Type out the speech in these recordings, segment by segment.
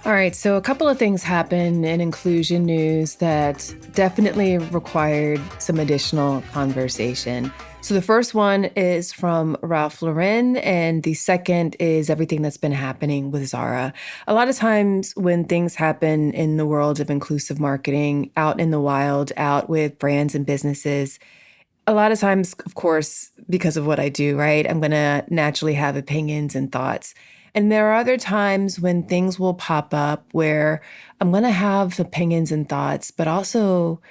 All right, so a couple of things happened in inclusion news that definitely required some additional conversation. So the first one is from Ralph Lauren, and the second is everything that's been happening with Zara. A lot of times when things happen in the world of inclusive marketing, out in the wild, out with brands and businesses, a lot of times, of course, because of what I do, right, I'm going to naturally have opinions and thoughts. And there are other times when things will pop up where I'm going to have opinions and thoughts, but also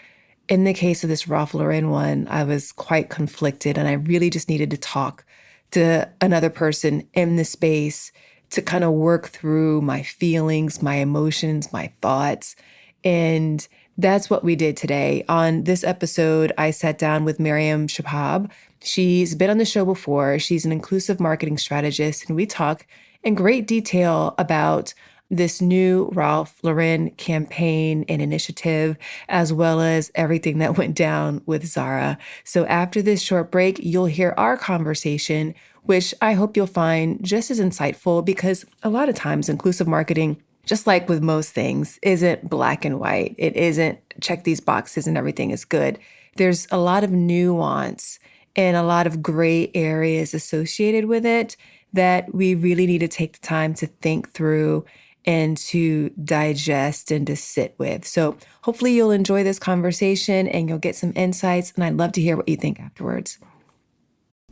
in the case of this Ralph Lauren one, I was quite conflicted and I really just needed to talk to another person in the space to kind of work through my feelings, my emotions, my thoughts. And that's what we did today. On this episode, I sat down with Mariam Shahab. She's been on the show before. She's an inclusive marketing strategist, and we talk in great detail about this new Ralph Lauren campaign and initiative, as well as everything that went down with Zara. So after this short break, you'll hear our conversation, which I hope you'll find just as insightful because a lot of times inclusive marketing, just like with most things, isn't black and white. It isn't check these boxes and everything is good. There's a lot of nuance and a lot of gray areas associated with it that we really need to take the time to think through and to digest and to sit with. So hopefully you'll enjoy this conversation and you'll get some insights, and I'd love to hear what you think afterwards.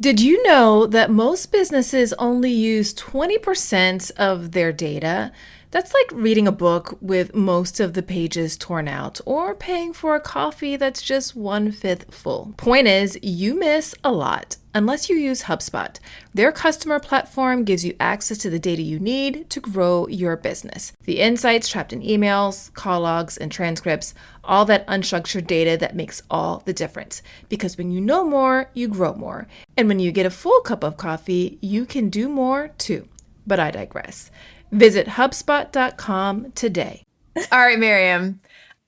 Did you know that most businesses only use 20% of their data? That's like reading a book with most of the pages torn out or paying for a coffee that's just 1/5 full. Point is, you miss a lot unless you use HubSpot. Their customer platform gives you access to the data you need to grow your business. The insights trapped in emails, call logs, and transcripts, all that unstructured data that makes all the difference. Because when you know more, you grow more. And when you get a full cup of coffee, you can do more too. But I digress. Visit HubSpot.com today. All right, Mariam.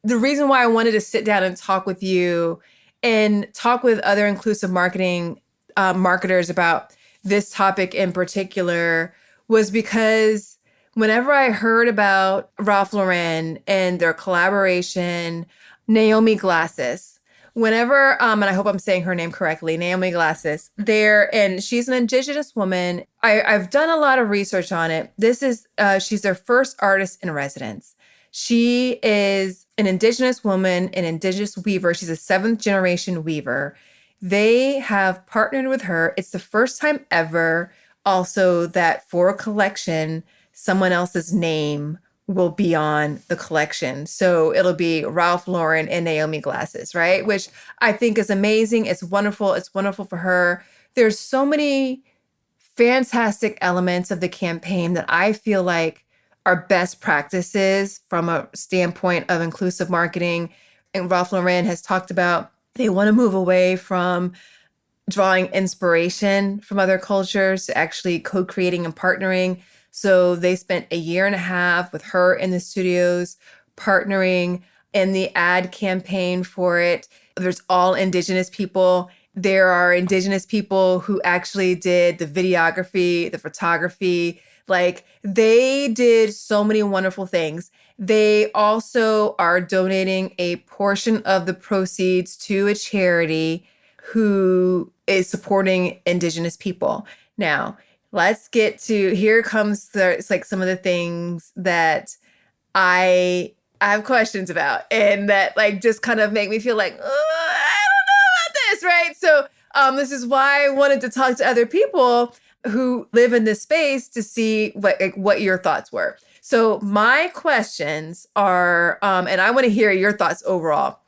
The reason why I wanted to sit down and talk with you and talk with other inclusive marketing marketers about this topic in particular was because whenever I heard about Ralph Lauren and their collaboration, Naiomi Glasses, whenever, and I hope I'm saying her name correctly, Naiomi Glasses, and she's an indigenous woman. I've done a lot of research on it. She's their first artist in residence. She is an indigenous woman, an indigenous weaver. She's a 7th generation weaver. They have partnered with her. It's the first time ever also that for a collection, someone else's name will be on the collection. So it'll be Ralph Lauren and Naiomi Glasses, right? Which I think is amazing. It's wonderful. It's wonderful for her. There's so many fantastic elements of the campaign that I feel like are best practices from a standpoint of inclusive marketing. And Ralph Lauren has talked about they want to move away from drawing inspiration from other cultures to actually co-creating and partnering. So they spent a year and a half with her in the studios, partnering in the ad campaign for it. There's all indigenous people. There are indigenous people who actually did the videography, the photography. Like they did so many wonderful things. They also are donating a portion of the proceeds to a charity who is supporting indigenous people. Now, let's get to, here comes it's like some of the things that I have questions about and that like just kind of make me feel like, I don't know about this, right? So this is why I wanted to talk to other people who live in this space to see what your thoughts were. So my questions are, and I want to hear your thoughts overall.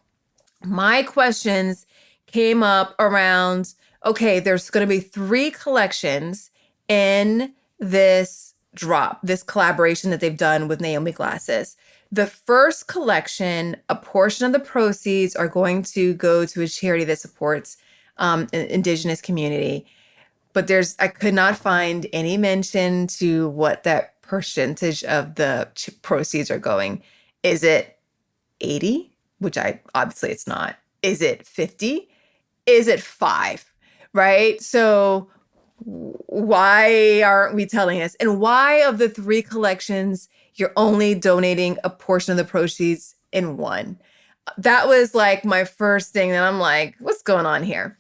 My questions came up around, okay, there's going to be 3 collections in this collaboration that they've done with Naiomi Glasses. The first collection, a portion of the proceeds are going to go to a charity that supports an indigenous community. But I could not find any mention to what that percentage of the proceeds are going. Is it 80? Which obviously it's not. Is it 50? Is it 5? Right? So why aren't we telling us? And why of the 3 collections you're only donating a portion of the proceeds in one. That was like my first thing that I'm like, what's going on here?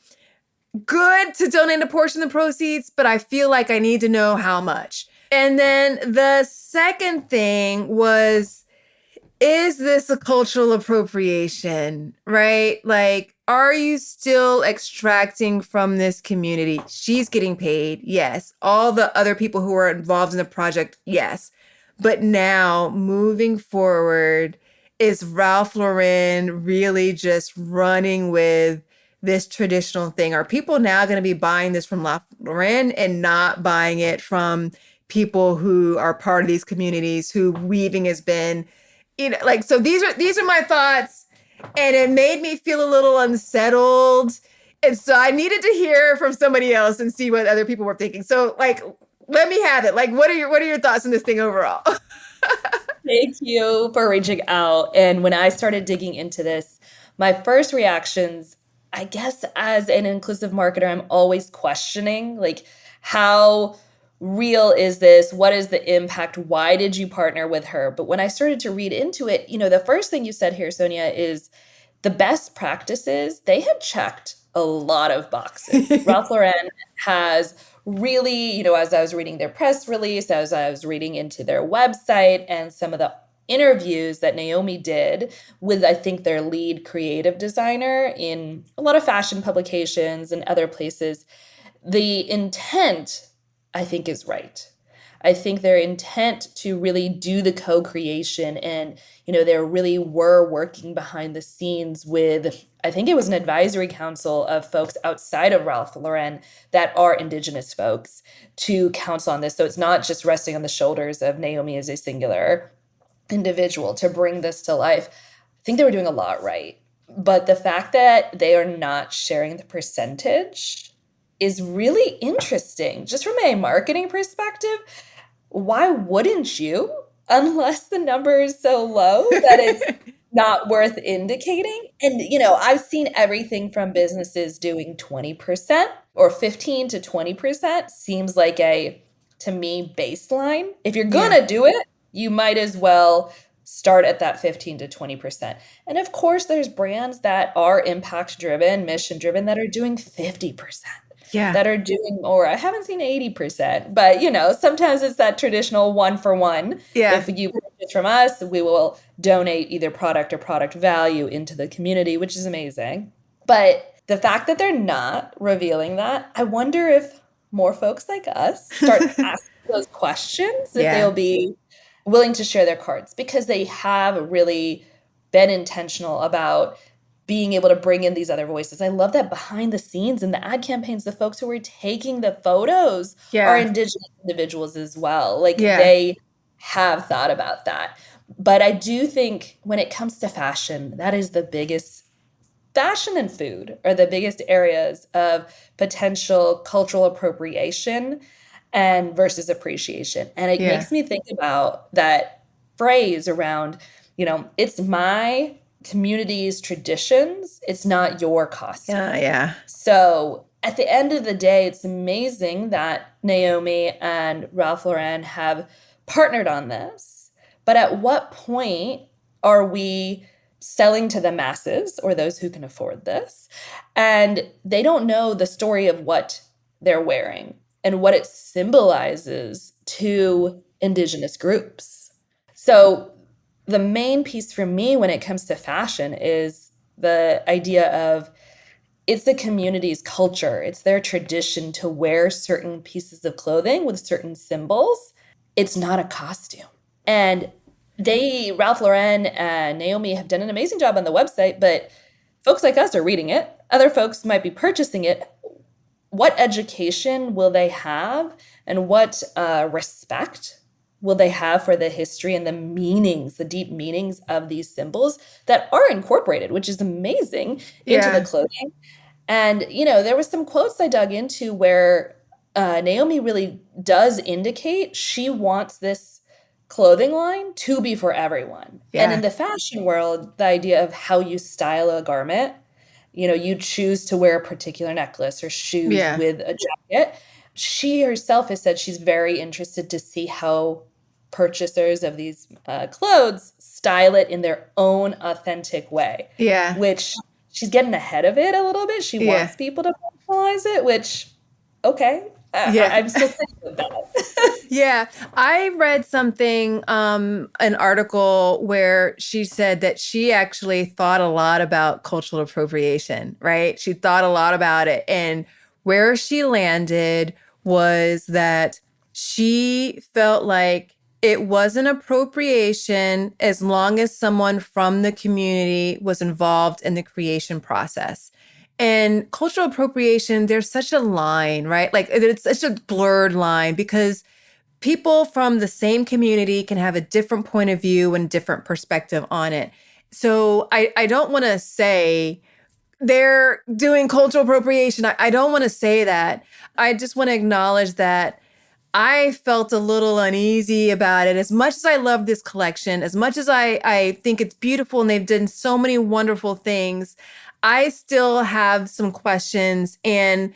Good to donate a portion of the proceeds, but I feel like I need to know how much. And then the second thing was, is this a cultural appropriation, right? Like, are you still extracting from this community? She's getting paid, yes. All the other people who are involved in the project, yes. But now, moving forward, is Ralph Lauren really just running with this traditional thing? Are people now going to be buying this from Ralph Lauren and not buying it from people who are part of these communities who weaving has been, like, so these are my thoughts, and it made me feel a little unsettled, and so I needed to hear from somebody else and see what other people were thinking. So, like, let me have it. Like, what are your thoughts on this thing overall? Thank you for reaching out. And when I started digging into this, my first reactions, I guess as an inclusive marketer, I'm always questioning like how real is this? What is the impact? Why did you partner with her? But when I started to read into it, the first thing you said here, Sonia, is the best practices, they have checked a lot of boxes. Ralph Lauren has really, as I was reading their press release, as I was reading into their website and some of the interviews that Naiomi did with, I think, their lead creative designer in a lot of fashion publications and other places, the intent, I think, is right. I think their intent to really do the co-creation and, they really were working behind the scenes with, I think it was an advisory council of folks outside of Ralph Lauren that are Indigenous folks to counsel on this. So it's not just resting on the shoulders of Naiomi as a singular individual to bring this to life. I think they were doing a lot right. But the fact that they are not sharing the percentage is really interesting. Just from a marketing perspective, why wouldn't you? Unless the number is so low that it's not worth indicating. And, I've seen everything from businesses doing 20% or 15 to 20% seems like to me, baseline. If you're going Yeah. to do it, you might as well start at that 15 to 20%. And of course, there's brands that are impact driven, mission driven that are doing 50%. Yeah. That are doing, or I haven't seen 80%, but sometimes it's that traditional one for one. Yeah. If you purchase from us, we will donate either product or product value into the community, which is amazing. But the fact that they're not revealing that, I wonder if more folks like us start asking those questions, if they'll be willing to share their cards, because they have really been intentional about being able to bring in these other voices. I love that behind the scenes in the ad campaigns, the folks who are taking the photos are Indigenous individuals as well. Like they have thought about that. But I do think when it comes to fashion, that is the biggest, fashion and food are the biggest areas of potential cultural appropriation and versus appreciation. And it makes me think about that phrase around, it's my community's traditions, it's not your costume. Yeah. So at the end of the day, it's amazing that Naiomi and Ralph Lauren have partnered on this. But at what point are we selling to the masses or those who can afford this? And they don't know the story of what they're wearing and what it symbolizes to Indigenous groups. So the main piece for me when it comes to fashion is the idea of it's the community's culture. It's their tradition to wear certain pieces of clothing with certain symbols. It's not a costume. And Ralph Lauren and Naiomi have done an amazing job on the website, but folks like us are reading it. Other folks might be purchasing it. What education will they have, and what respect will they have for the history and the meanings, the deep meanings of these symbols that are incorporated, which is amazing, into the clothing? And, there was some quotes I dug into where Naiomi really does indicate she wants this clothing line to be for everyone. And in the fashion world, the idea of how you style a garment, you choose to wear a particular necklace or shoes with a jacket. She herself has said she's very interested to see how purchasers of these clothes style it in their own authentic way, Yeah. which she's getting ahead of it a little bit. She Yeah. wants people to personalize it, which, okay, Yeah. I'm still sticking with that. Yeah, I read something, an article where she said that she actually thought a lot about cultural appropriation, right? She thought a lot about it. And where she landed was that she felt like it wasn't appropriation as long as someone from the community was involved in the creation process. And cultural appropriation, there's such a line, right? Like it's such a blurred line because people from the same community can have a different point of view and different perspective on it. So I don't want to say they're doing cultural appropriation. I don't want to say that. I just want to acknowledge that I felt a little uneasy about it. As much as I love this collection, as much as I think it's beautiful and they've done so many wonderful things, I still have some questions. And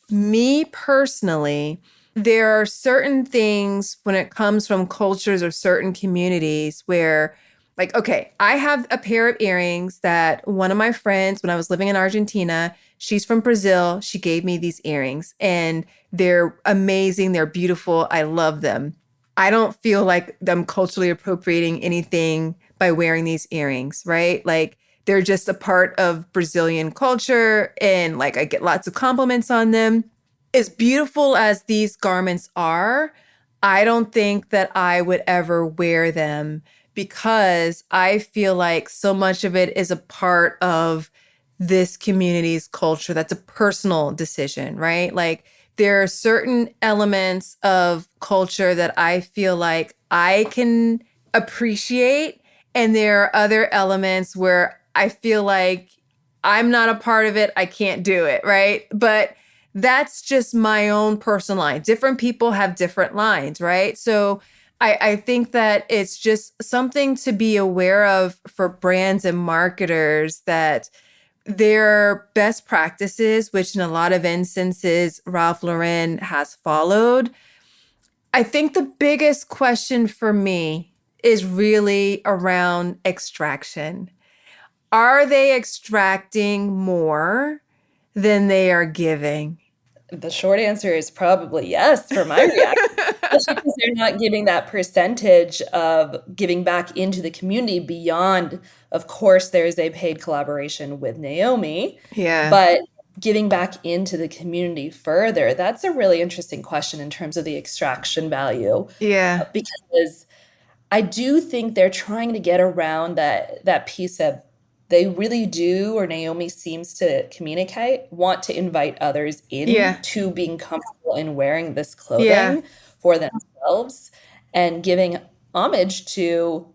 me personally, there are certain things when it comes from cultures or certain communities where, like, okay, I have a pair of earrings that one of my friends, when I was living in Argentina, she's from Brazil, she gave me these earrings and they're amazing. They're beautiful. I love them. I don't feel like I'm culturally appropriating anything by wearing these earrings, right? Like, they're just a part of Brazilian culture and like I get lots of compliments on them. As beautiful as these garments are, I don't think that I would ever wear them because I feel like so much of it is a part of this community's culture. That's a personal decision, right? Like there are certain elements of culture that I feel like I can appreciate, and there are other elements where I feel like I'm not a part of it. I can't do it, right? But that's just my own personal line. Different people have different lines, right? So I think that it's just something to be aware of for brands and marketers that their best practices, which in a lot of instances Ralph Lauren has followed. I think the biggest question for me is really around extraction. Are they extracting more than they are giving? The short answer is probably yes for my reaction, especially because they're not giving that percentage of giving back into the community beyond, of course, there's a paid collaboration with Naiomi, Yeah. but giving back into the community further, that's a really interesting question in terms of the extraction value, Yeah. because I do think they're trying to get around that piece of they really do, or Naomi seems to communicate, want to invite others Yeah. into being comfortable in wearing this Yeah. clothing for themselves and giving homage to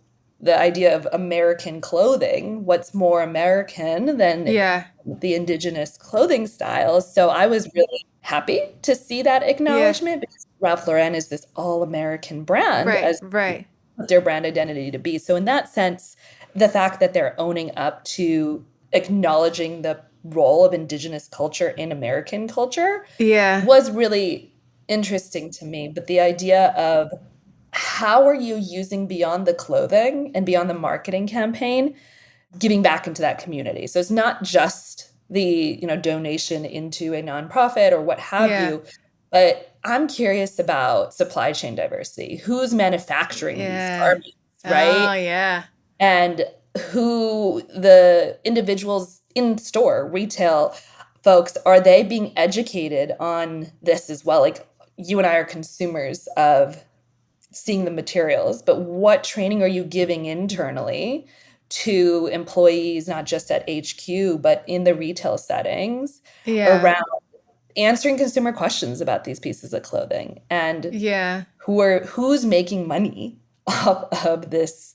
the idea of American clothing. What's more American than Yeah. the indigenous clothing styles? So I was really happy to see that Yeah. acknowledgement because Ralph Lauren is this all-American brand, Right. as Right. their brand identity to be. So in that sense, the fact that they're owning up to acknowledging the role of indigenous culture in American culture Yeah. was really interesting to me. But the idea of how are you using beyond the clothing and beyond the marketing campaign, giving back into that community. So it's not just the, donation into a nonprofit or what have Yeah. you, but I'm curious about supply chain diversity. Who's manufacturing these Yeah. garments, Oh, right? yeah. And who the individuals in store, retail folks, are they being educated on this as well? Like you and I are consumers of seeing the materials, but what training are you giving internally to employees, not just at HQ, but in the retail settings Yeah. around answering consumer questions about these pieces of clothing and Yeah. who's making money off of this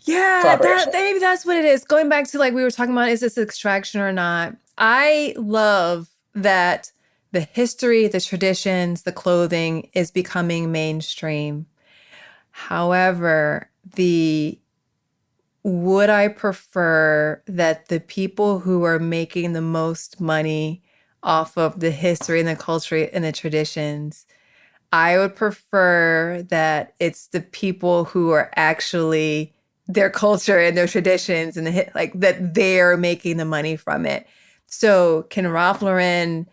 Yeah, collaboration? maybe that's what it is. Going back to like we were talking about, is this extraction or not? I love that the history, the traditions, the clothing is becoming mainstream. However, the would I prefer that the people who are making the most money off of the history and the culture and the traditions, I would prefer that it's the people who are actually their culture and their traditions and like that they're making the money from it. So can Ralph Lauren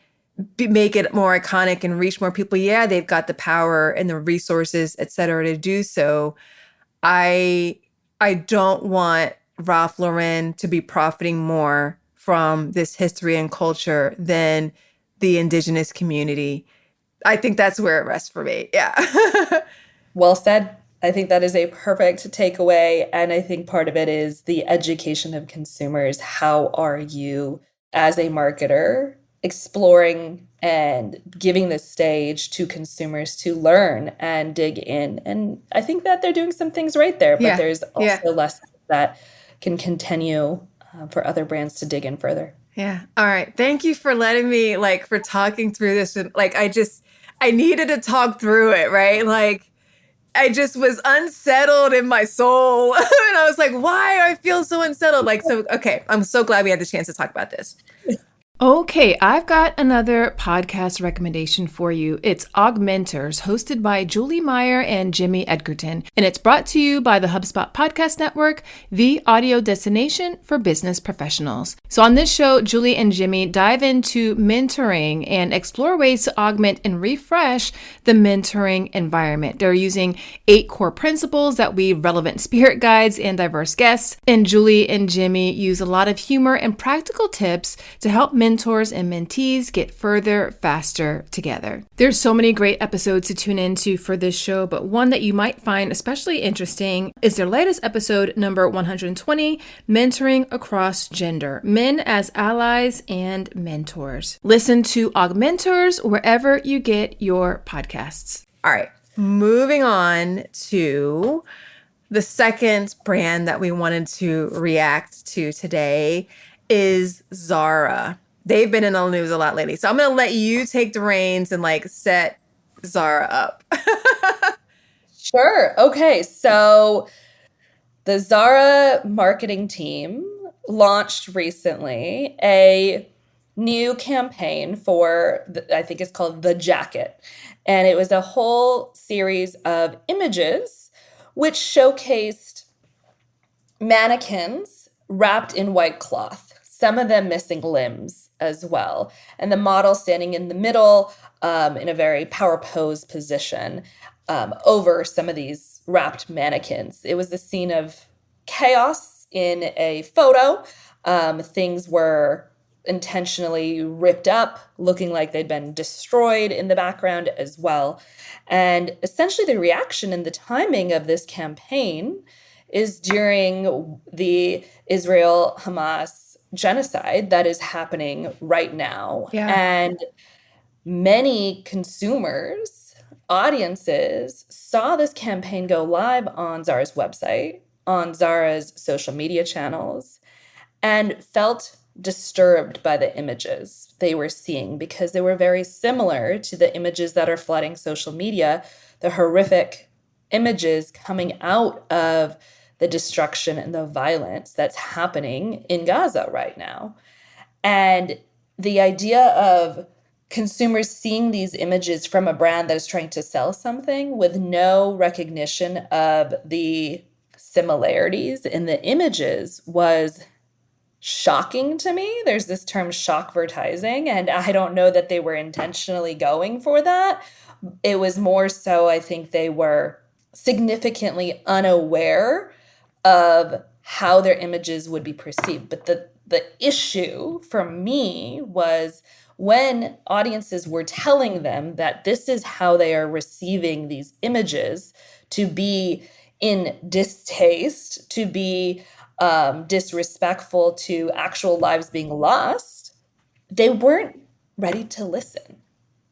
make it more iconic and reach more people? Yeah, they've got the power and the resources, et cetera, to do so. I I don't want Ralph Lauren to be profiting more from this history and culture than the indigenous community. I think that's where it rests for me. Yeah. Well said. I think that is a perfect takeaway. And I think part of it is the education of consumers. How are you, as a marketer, exploring and giving the stage to consumers to learn and dig in? And I think that they're doing some things right there, but Yeah. there's Yeah. also lessons that can continue for other brands to dig in further. Yeah. All right. Thank you for letting me for talking through this. And I needed to talk through it, right? Like, I just was unsettled in my soul. And I was like, why do I feel so unsettled? Okay. I'm so glad we had the chance to talk about this. Okay, I've got another podcast recommendation for you. It's Augmenters, hosted by Julie Meyer and Jimmy Edgerton, and it's brought to you by the HubSpot Podcast Network, the audio destination for business professionals. So on this show, Julie and Jimmy dive into mentoring and explore ways to augment and refresh the mentoring environment. They're using 8 core principles that weave relevant spirit guides and diverse guests, and Julie and Jimmy use a lot of humor and practical tips to help mentors and mentees get further, faster together. There's so many great episodes to tune into for this show, but one that you might find especially interesting is their latest episode, number 120, Mentoring Across Gender, Men as Allies and Mentors. Listen to Augmenters wherever you get your podcasts. All right, moving on to the second brand that we wanted to react to today is Zara. They've been in the news a lot lately. So I'm going to let you take the reins and set Zara up. Sure. Okay. So the Zara marketing team launched recently a new campaign for, I think it's called The Jacket. And it was a whole series of images which showcased mannequins wrapped in white cloth, some of them missing limbs as well. And the model standing in the middle in a very power pose position over some of these wrapped mannequins. It was the scene of chaos in a photo. Things were intentionally ripped up, looking like they'd been destroyed in the background as well. And essentially, the reaction and the timing of this campaign is during the Israel Hamas genocide that is happening right now. Yeah. And many consumers, audiences saw this campaign go live on Zara's website, on Zara's social media channels, and felt disturbed by the images they were seeing because they were very similar to the images that are flooding social media, the horrific images coming out of the destruction and the violence that's happening in Gaza right now. And the idea of consumers seeing these images from a brand that is trying to sell something with no recognition of the similarities in the images was shocking to me. There's this term shockvertising, and I don't know that they were intentionally going for that. It was more so, I think they were significantly unaware of how their images would be perceived. But the issue for me was when audiences were telling them that this is how they are receiving these images, to be in distaste, to be disrespectful to actual lives being lost, they weren't ready to listen.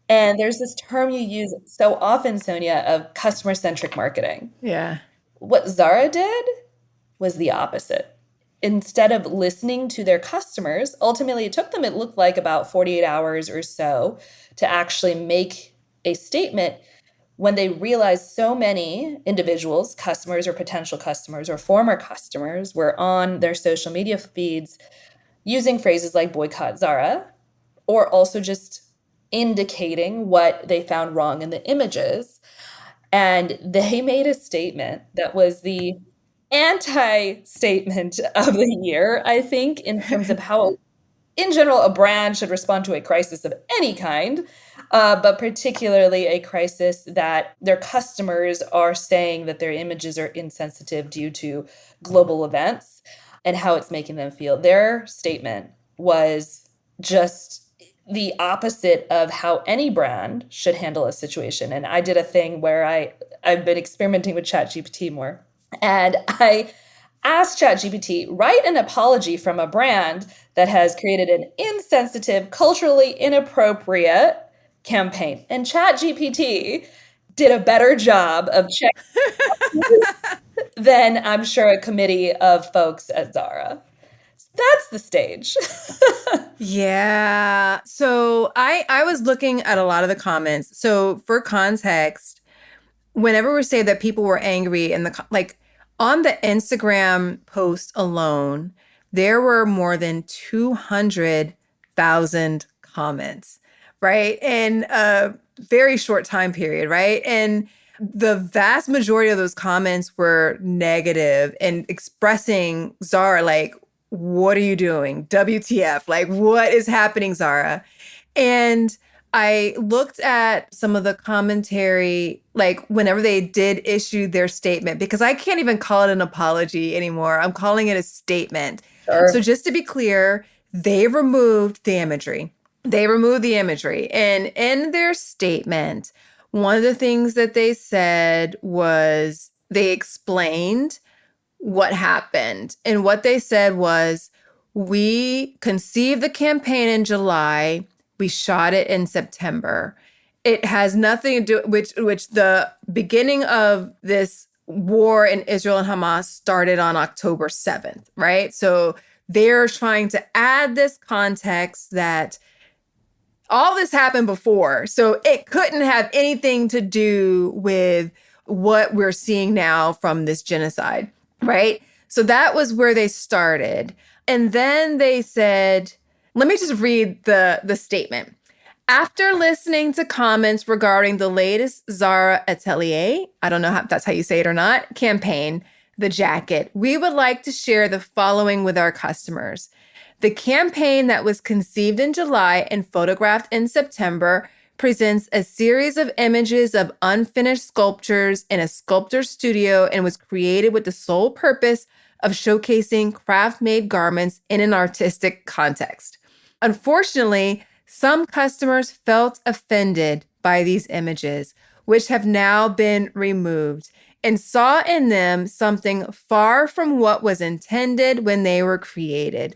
And there's this term you use so often, Sonia, of customer-centric marketing. Yeah. What Zara did was the opposite. Instead of listening to their customers, ultimately it looked like about 48 hours or so to actually make a statement when they realized so many individuals, customers or potential customers or former customers, were on their social media feeds using phrases like boycott Zara, or also just indicating what they found wrong in the images. And they made a statement that was the anti-statement of the year, I think, in terms of how, in general, a brand should respond to a crisis of any kind, but particularly a crisis that their customers are saying that their images are insensitive due to global events and how it's making them feel. Their statement was just the opposite of how any brand should handle a situation. And I did a thing where I've been experimenting with ChatGPT more. And I asked ChatGPT, write an apology from a brand that has created an insensitive, culturally inappropriate campaign. And ChatGPT did a better job of checking than I'm sure a committee of folks at Zara. That's the stage. Yeah. So I was looking at a lot of the comments. So for context, whenever we say that people were angry in like on the Instagram post alone, there were more than 200,000 comments, right? In a very short time period, right? And the vast majority of those comments were negative and expressing Zara like, what are you doing? WTF? Like, what is happening, Zara? And I looked at some of the commentary, like whenever they did issue their statement, because I can't even call it an apology anymore. I'm calling it a statement. So Sure. just to be clear, they removed the imagery. They removed the imagery. And in their statement, one of the things that they said was they explained what happened. And what they said was, we conceived the campaign in July, we shot it in September. It has nothing to do, which the beginning of this war in Israel and Hamas started on October 7th, right? So they're trying to add this context that all this happened before. So it couldn't have anything to do with what we're seeing now from this genocide, right? So that was where they started. And then they said, let me just read the statement. After listening to comments regarding the latest Zara Atelier, I don't know if that's how you say it or not, campaign, the jacket, we would like to share the following with our customers. The campaign that was conceived in July and photographed in September presents a series of images of unfinished sculptures in a sculptor's studio and was created with the sole purpose of showcasing craft-made garments in an artistic context. Unfortunately, some customers felt offended by these images, which have now been removed, and saw in them something far from what was intended when they were created.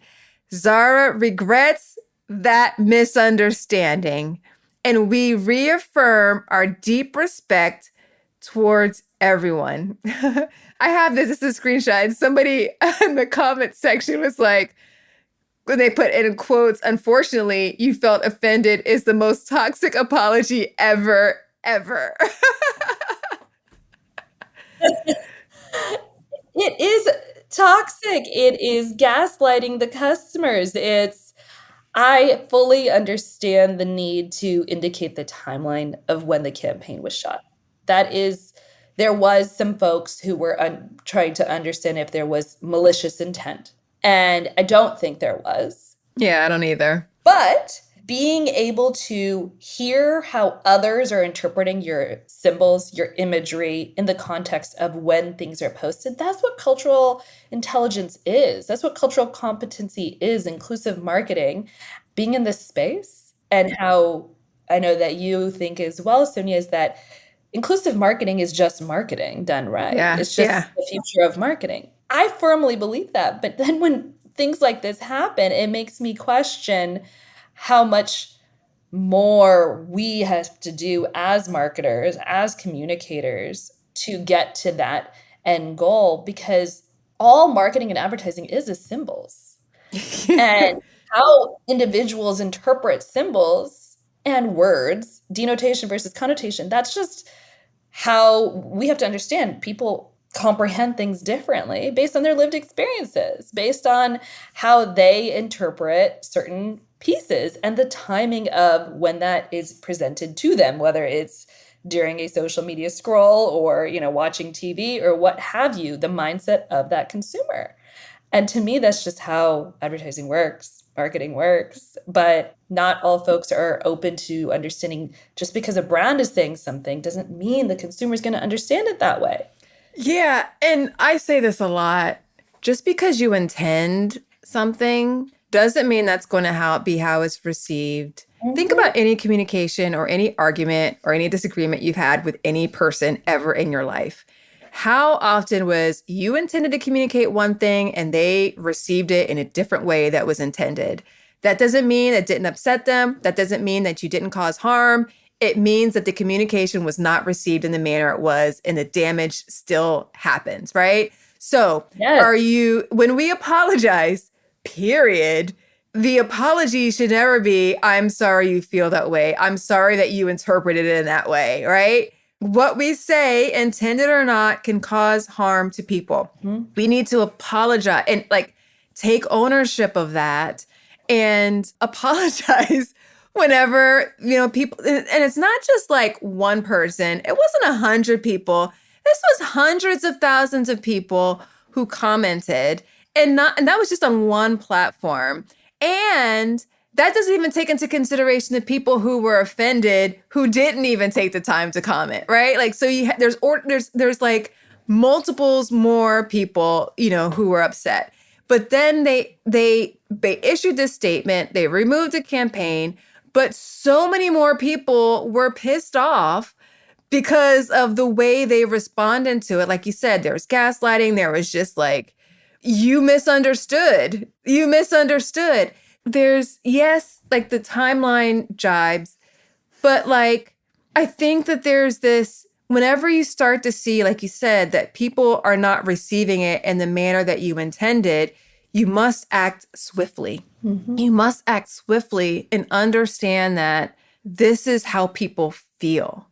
Zara regrets that misunderstanding, and we reaffirm our deep respect towards everyone. I have this is a screenshot. And somebody in the comment section was like, when they put it in quotes, unfortunately, you felt offended is the most toxic apology ever, ever. It is toxic. It is gaslighting the customers. I fully understand the need to indicate the timeline of when the campaign was shot. There was some folks who were trying to understand if there was malicious intent. And I don't think there was. Yeah, I don't either. But being able to hear how others are interpreting your symbols, your imagery in the context of when things are posted, that's what cultural intelligence is. That's what cultural competency is, inclusive marketing. Being in this space, and how I know that you think as well, Sonia, is that inclusive marketing is just marketing done right. Yeah, It's just the future of marketing. I firmly believe that. But then when things like this happen, it makes me question how much more we have to do as marketers, as communicators to get to that end goal, because all marketing and advertising is symbols. And how individuals interpret symbols and words, denotation versus connotation, that's just how we have to understand people comprehend things differently based on their lived experiences, based on how they interpret certain pieces and the timing of when that is presented to them, whether it's during a social media scroll or, watching TV or what have you, the mindset of that consumer. And to me, that's just how advertising works, marketing works. But not all folks are open to understanding just because a brand is saying something doesn't mean the consumer is going to understand it that way. Yeah, and I say this a lot. Just because you intend something doesn't mean that's going to be how it's received. Think Mhm. about any communication or any argument or any disagreement you've had with any person ever in your life. How often was you intended to communicate one thing and they received it in a different way that was intended? That doesn't mean it didn't upset them. That doesn't mean that you didn't cause harm. It means that the communication was not received in the manner it was, and the damage still happens, right? So, Yes. when we apologize, period, the apology should never be, I'm sorry you feel that way. I'm sorry that you interpreted it in that way, right? What we say, intended or not, can cause harm to people. Mhm. We need to apologize and take ownership of that and apologize whenever, people, and it's not just like one person. It wasn't 100 people. This was hundreds of thousands of people who commented, and that was just on one platform. And that doesn't even take into consideration the people who were offended who didn't even take the time to comment, right? Like, so there's like multiples more people, who were upset. But then they issued this statement, they removed the campaign, but so many more people were pissed off because of the way they responded to it. Like you said, there was gaslighting, there was just like, you misunderstood. You misunderstood. There's, yes, like the timeline jibes, but like, I think that there's this, whenever you start to see, like you said, that people are not receiving it in the manner that you intended, you must act swiftly. Mhm. You must act swiftly and understand that this is how people feel.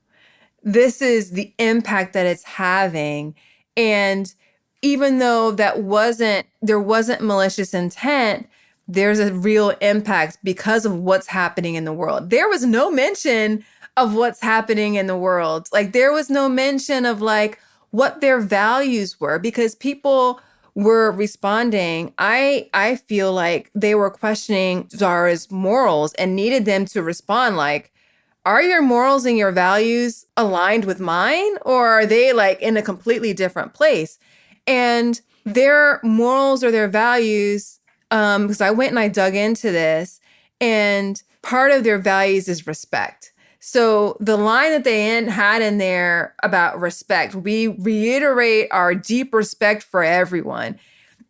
This is the impact that it's having. And even though there wasn't malicious intent, there's a real impact because of what's happening in the world. There was no mention of what's happening in the world. Like, there was no mention of like what their values were, because people were responding. I feel like they were questioning Zara's morals and needed them to respond like, are your morals and your values aligned with mine, or are they like in a completely different place? And their morals or their values, because I went and I dug into this, and part of their values is respect. So the line that they had in there about respect, we reiterate our deep respect for everyone.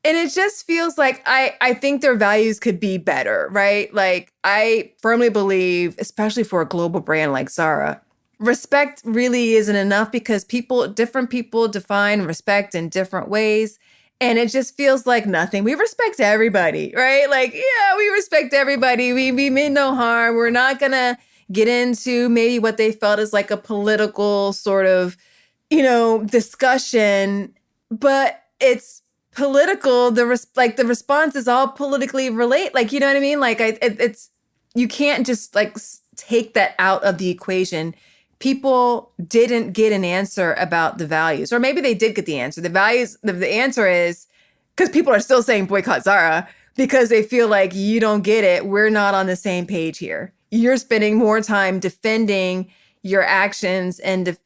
And it just feels like I think their values could be better, right? Like, I firmly believe, especially for a global brand like Zara, respect really isn't enough, because different people define respect in different ways. And it just feels like nothing. We respect everybody, right? Like, yeah, we respect everybody. We mean no harm. We're not gonna get into maybe what they felt is like a political sort of, discussion, but it's political. The response is all politically relate. Like, you know what I mean? Like, it's, you can't just like take that out of the equation. People didn't get an answer about the values, or maybe they did get the answer. The values, the answer is, because people are still saying boycott Zara because they feel like you don't get it. We're not on the same page here. You're spending more time defending your actions and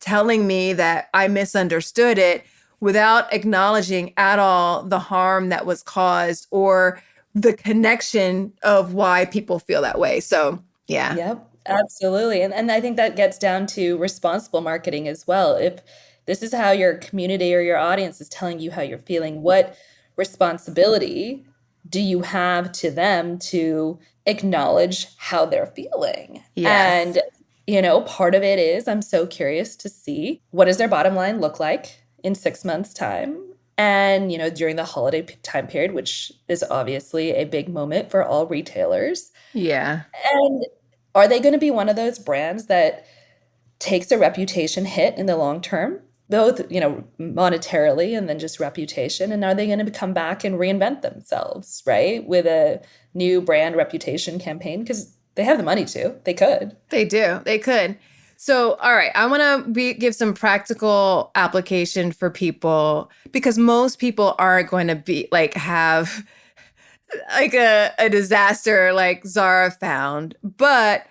telling me that I misunderstood it without acknowledging at all the harm that was caused or the connection of why people feel that way. So, yeah. Yep, absolutely. And I think that gets down to responsible marketing as well. If this is how your community or your audience is telling you how you're feeling, what responsibility do you have to them to acknowledge how they're feeling? Yes. And, part of it is I'm so curious to see what does their bottom line look like in 6 months' time. And, during the holiday time period, which is obviously a big moment for all retailers. Yeah. And are they going to be one of those brands that takes a reputation hit in the long term? both, monetarily and then just reputation. And are they going to come back and reinvent themselves, right? With a new brand reputation campaign? Because they have the money to. They could. They do. They could. So, all right, I want to give some practical application for people because most people aren't going to be like have like a disaster like Zara found, but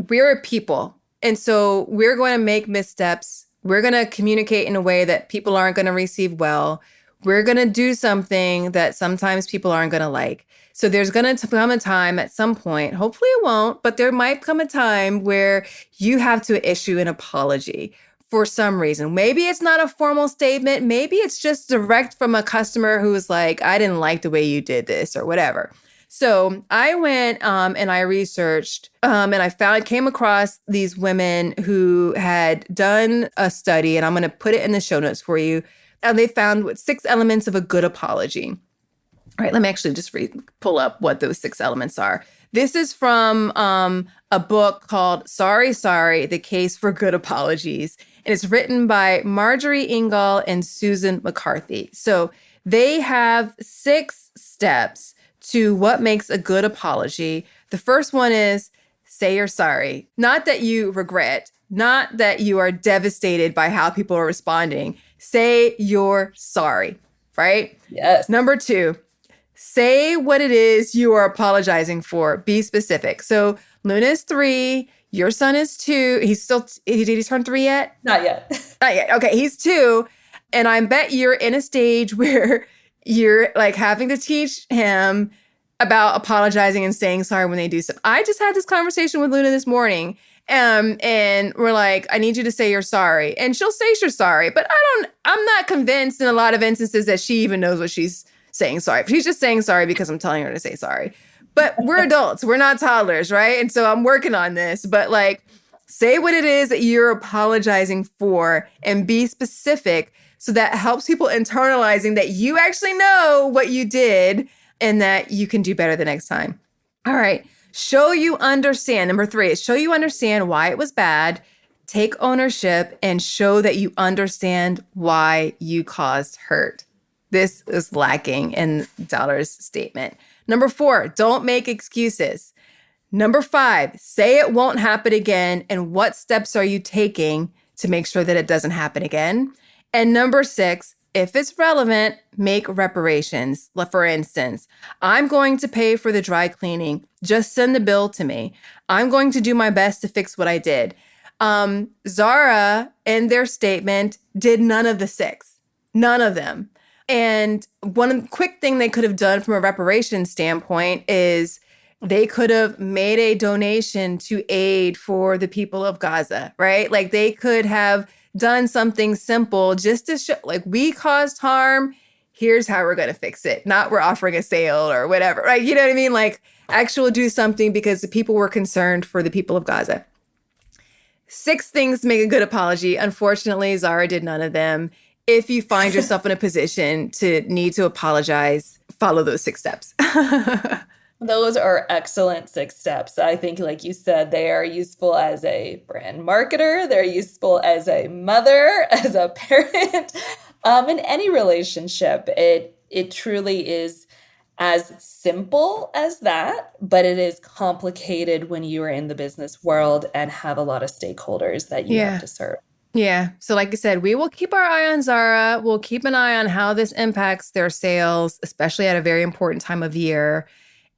we're a people. And so we're going to make missteps. We're going to communicate in a way that people aren't going to receive well. We're going to do something that sometimes people aren't going to like. So there's going to come a time at some point, hopefully it won't, but there might come a time where you have to issue an apology for some reason. Maybe it's not a formal statement. Maybe it's just direct from a customer who was like, I didn't like the way you did this or whatever. So I went and I researched and came across these women who had done a study, and I'm going to put it in the show notes for you. And they found 6 elements of a good apology. All right, let me actually just pull up what those 6 elements are. This is from a book called Sorry, Sorry, The Case for Good Apologies. And it's written by Marjorie Ingall and Susan McCarthy. So they have 6 steps to what makes a good apology. The first one is say you're sorry. Not that you regret, not that you are devastated by how people are responding. Say you're sorry, right? Yes. Number 2, say what it is you are apologizing for. Be specific. So Luna's 3, your son is 2. Did he turn 3 yet? Not yet. Not yet. Okay, he's 2. And I bet you're in a stage where you're like having to teach him about apologizing and saying sorry when they do stuff. I just had this conversation with Luna this morning. And we're like, I need you to say you're sorry. And she'll say she's sorry, but I'm not convinced in a lot of instances that she even knows what she's saying sorry. She's just saying sorry because I'm telling her to say sorry. But we're adults, we're not toddlers, right? And so I'm working on this, but like, say what it is that you're apologizing for and be specific. So that helps people internalizing that you actually know what you did and that you can do better the next time. All right. Show you understand. Number 3 is show you understand why it was bad. Take ownership and show that you understand why you caused hurt. This is lacking in Dollar's statement. Number 4, don't make excuses. Number 5, say it won't happen again. And what steps are you taking to make sure that it doesn't happen again? And number 6, if it's relevant, make reparations. For instance, I'm going to pay for the dry cleaning. Just send the bill to me. I'm going to do my best to fix what I did. Zara, in their statement, did none of the 6. None of them. And one quick thing they could have done from a reparations standpoint is they could have made a donation to aid for the people of Gaza, right? Like they could have done something simple just to show, like, we caused harm. Here's how we're going to fix it. Not we're offering a sale or whatever, right? You know what I mean? Like actual do something because the people were concerned for the people of Gaza. 6 things to make a good apology. Unfortunately, Zara did none of them. If you find yourself in a position to need to apologize, follow those 6 steps. Those are excellent 6 steps. I think, like you said, they are useful as a brand marketer. They're useful as a mother, as a parent, in any relationship. It truly is as simple as that, but it is complicated when you are in the business world and have a lot of stakeholders that you have to serve. Yeah. So like I said, we will keep our eye on Zara. We'll keep an eye on how this impacts their sales, especially at a very important time of year,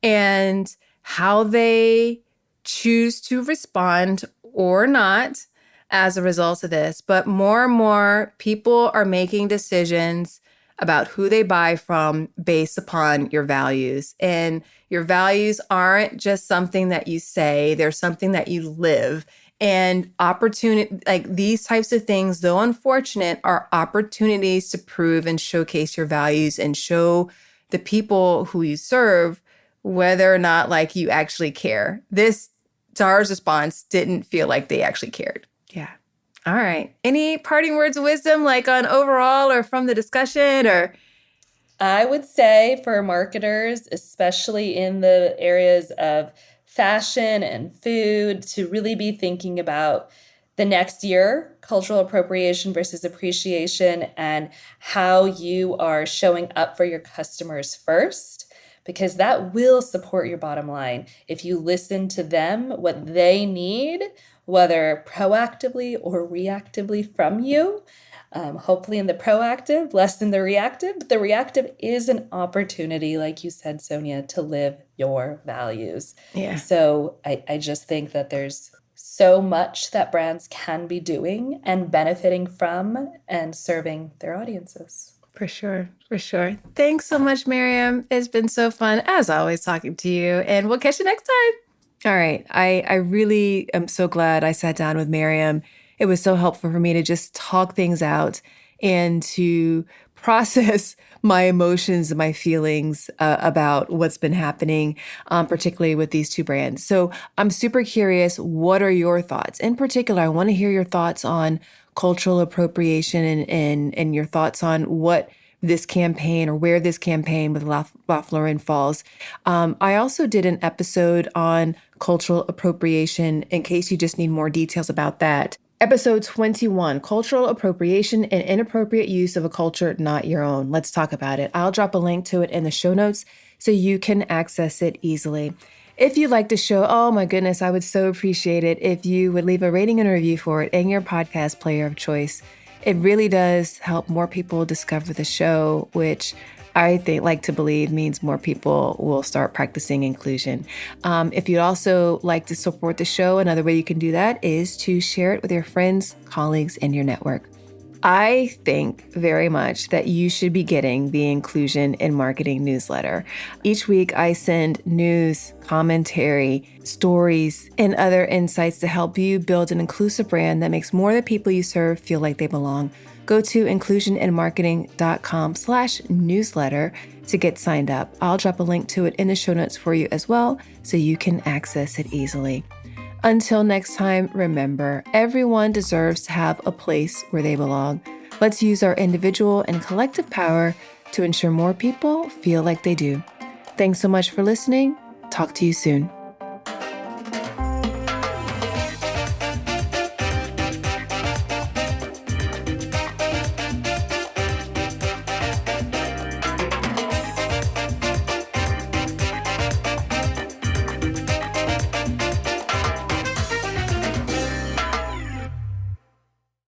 and how they choose to respond or not as a result of this. But more and more people are making decisions about who they buy from based upon your values. And your values aren't just something that you say, they're something that you live. And opportunity, like these types of things, though unfortunate, are opportunities to prove and showcase your values and show the people who you serve whether or not like you actually care. This Zara's response didn't feel like they actually cared. Yeah. All right. Any parting words of wisdom, like on overall or from the discussion or? I would say for marketers, especially in the areas of fashion and food, to really be thinking about the next year, cultural appropriation versus appreciation, and how you are showing up for your customers first, because that will support your bottom line. If you listen to them, what they need, whether proactively or reactively from you, hopefully in the proactive, less than the reactive. But the reactive is an opportunity, like you said, Sonia, to live your values. Yeah. So I just think that there's so much that brands can be doing and benefiting from and serving their audiences. For sure. For sure. Thanks so much, Mariam. It's been so fun, as always, talking to you. And we'll catch you next time. All right. I really am so glad I sat down with Mariam. It was so helpful for me to just talk things out and to process my emotions and my feelings about what's been happening, particularly with these two brands. So I'm super curious, what are your thoughts? In particular, I want to hear your thoughts on cultural appropriation and your thoughts on what this campaign or where this campaign with Ralph Lauren falls. I also did an episode on cultural appropriation in case you just need more details about that. Episode 21, Cultural Appropriation and Inappropriate Use of a Culture Not Your Own. Let's talk about it. I'll drop a link to it in the show notes so you can access it easily. If you like the show, oh my goodness, I would so appreciate it if you would leave a rating and a review for it in your podcast player of choice. It really does help more people discover the show, which I like to believe means more people will start practicing inclusion. If you'd also like to support the show, another way you can do that is to share it with your friends, colleagues, and your network. I think very much that you should be getting the Inclusion in Marketing newsletter. Each week, I send news, commentary, stories, and other insights to help you build an inclusive brand that makes more of the people you serve feel like they belong. Go to inclusioninmarketing.com/newsletter to get signed up. I'll drop a link to it in the show notes for you as well, so you can access it easily. Until next time, remember, everyone deserves to have a place where they belong. Let's use our individual and collective power to ensure more people feel like they do. Thanks so much for listening. Talk to you soon.